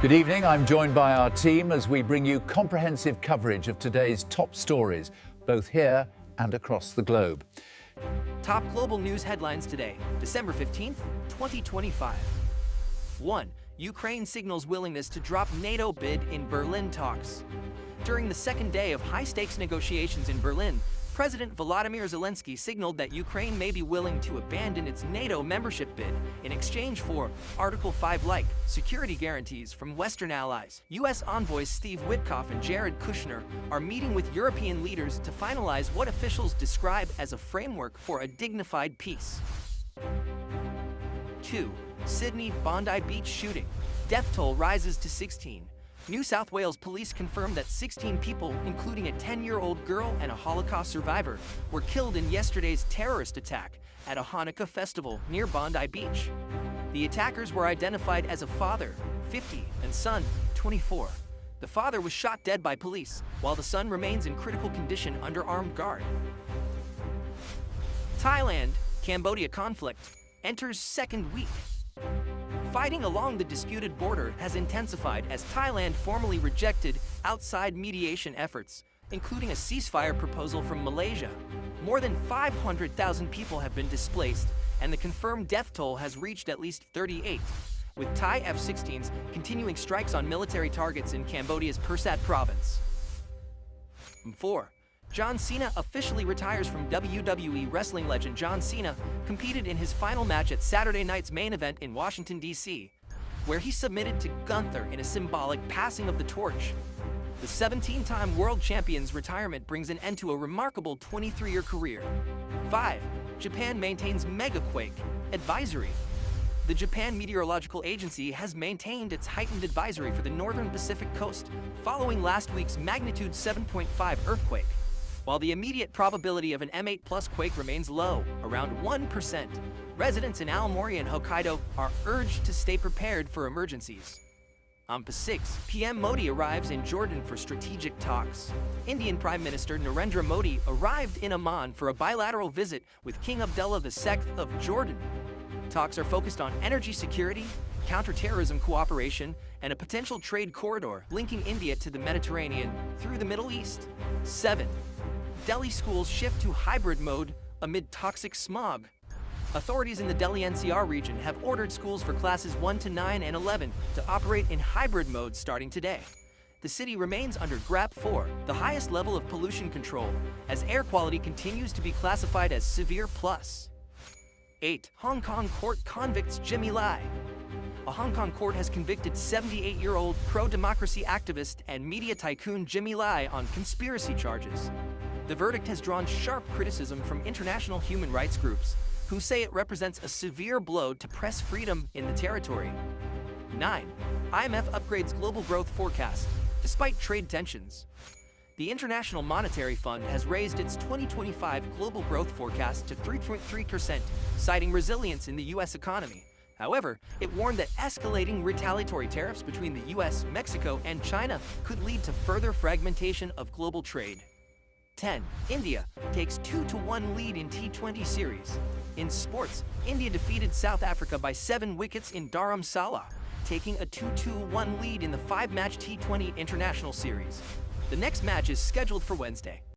Good evening. I'm joined by our team as we bring you comprehensive coverage of today's top stories, both here and across the globe. Top global news headlines today, December 15th, 2025. 1. Ukraine signals willingness to drop NATO bid in Berlin talks. During the second day of high-stakes negotiations in Berlin, President Volodymyr Zelensky signaled that Ukraine may be willing to abandon its NATO membership bid in exchange for Article 5-like security guarantees from Western allies. U.S. envoys Steve Witkoff and Jared Kushner are meeting with European leaders to finalize what officials describe as a framework for a dignified peace. 2. Sydney Bondi Beach shooting. Death toll rises to 16. New South Wales police confirmed that 16 people, including a 10-year-old girl and a Holocaust survivor, were killed in yesterday's terrorist attack at a Hanukkah festival near Bondi Beach. The attackers were identified as a father, 50, and son, 24. The father was shot dead by police, while the son remains in critical condition under armed guard. Thailand, Cambodia conflict enters second week. Fighting along the disputed border has intensified as Thailand formally rejected outside mediation efforts, including a ceasefire proposal from Malaysia. More than 500,000 people have been displaced, and the confirmed death toll has reached at least 38, with Thai F-16s continuing strikes on military targets in Cambodia's Pursat province. 4. John Cena officially retires from WWE wrestling legend John Cena competed in his final match at Saturday night's main event in Washington, D.C., where he submitted to Gunther in a symbolic passing of the torch. The 17-time world champion's retirement brings an end to a remarkable 23-year career. 5. Japan maintains megaquake advisory. The Japan Meteorological Agency has maintained its heightened advisory for the northern Pacific coast following last week's magnitude 7.5 earthquake. While the immediate probability of an M8+ quake remains low, around 1%, residents in Aomori and Hokkaido are urged to stay prepared for emergencies. On 6, PM Modi arrives in Jordan for strategic talks. Indian Prime Minister Narendra Modi arrived in Amman for a bilateral visit with King Abdullah II of Jordan. Talks are focused on energy security, counterterrorism cooperation, and a potential trade corridor linking India to the Mediterranean through the Middle East. 7. Delhi schools shift to hybrid mode amid toxic smog. Authorities in the Delhi NCR region have ordered schools for classes 1 to 9 and 11 to operate in hybrid mode starting today. The city remains under GRAP 4, the highest level of pollution control, as air quality continues to be classified as severe plus. 8. Hong Kong court convicts Jimmy Lai. A Hong Kong court has convicted 78-year-old pro-democracy activist and media tycoon Jimmy Lai on conspiracy charges. The verdict has drawn sharp criticism from international human rights groups, who say it represents a severe blow to press freedom in the territory. 9. IMF upgrades global growth forecast, despite trade tensions. The International Monetary Fund has raised its 2025 global growth forecast to 3.3%, citing resilience in the U.S. economy. However, it warned that escalating retaliatory tariffs between the U.S., Mexico, and China could lead to further fragmentation of global trade. 10. India takes 2-1 lead in T20 series. In sports, India defeated South Africa by 7 wickets in Dharamsala, taking a 2-1 lead in the 5-match T20 international series. The next match is scheduled for Wednesday.